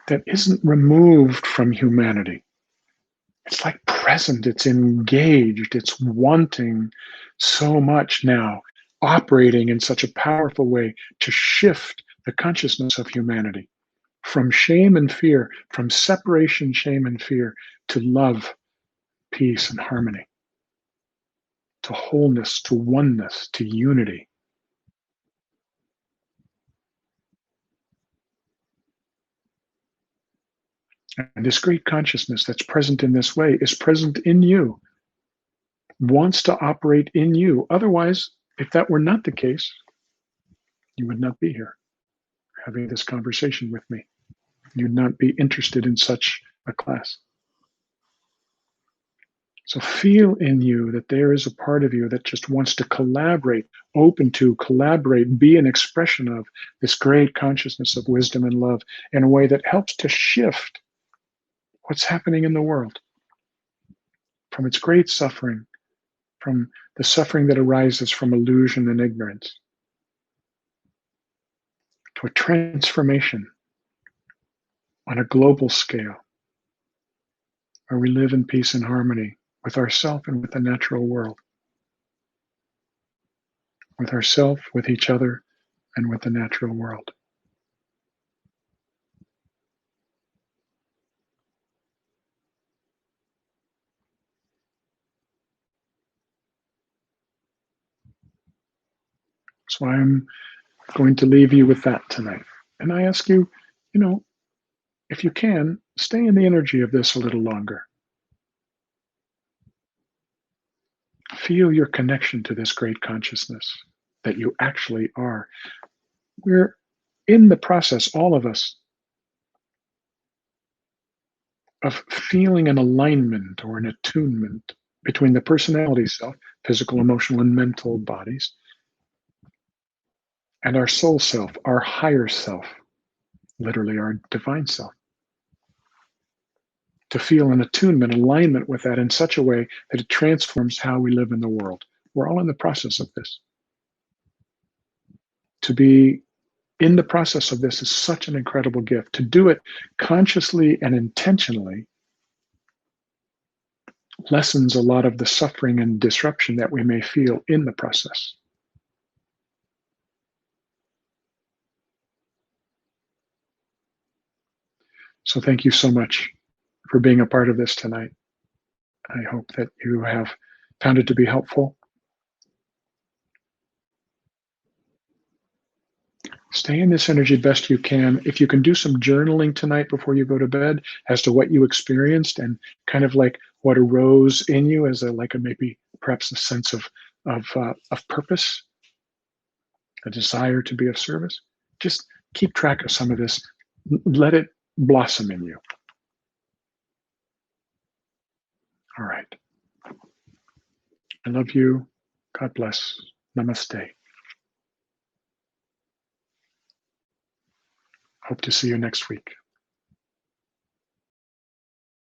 A: that isn't removed from humanity? It's like present, it's engaged, it's wanting so much now, operating in such a powerful way to shift the consciousness of humanity from shame and fear, from separation, shame, and fear, to love, peace, and harmony, to wholeness, to oneness, to unity. And this great consciousness that's present in this way is present in you, wants to operate in you. Otherwise, if that were not the case, you would not be here having this conversation with me. You'd not be interested in such a class. So feel in you that there is a part of you that just wants to collaborate, open to collaborate, be an expression of this great consciousness of wisdom and love in a way that helps to shift what's happening in the world from its great suffering, from the suffering that arises from illusion and ignorance, to a transformation on a global scale where we live in peace and harmony with ourselves and with the natural world, with ourselves, with each other, and with the natural world. So I'm going to leave you with that tonight. And I ask you, if you can, stay in the energy of this a little longer. Feel your connection to this great consciousness that you actually are. We're in the process, all of us, of feeling an alignment or an attunement between the personality self, physical, emotional, and mental bodies, and our soul self, our higher self, literally our divine self. To feel an attunement, alignment with that in such a way that it transforms how we live in the world. We're all in the process of this. To be in the process of this is such an incredible gift. To do it consciously and intentionally lessens a lot of the suffering and disruption that we may feel in the process. So thank you so much for being a part of this tonight. I hope that you have found it to be helpful. Stay in this energy best you can. If you can do some journaling tonight before you go to bed as to what you experienced and kind of like what arose in you as maybe perhaps a sense of purpose, a desire to be of service, just keep track of some of this. Let it blossom in you. All right. I love you. God bless. Namaste. Hope to see you next week.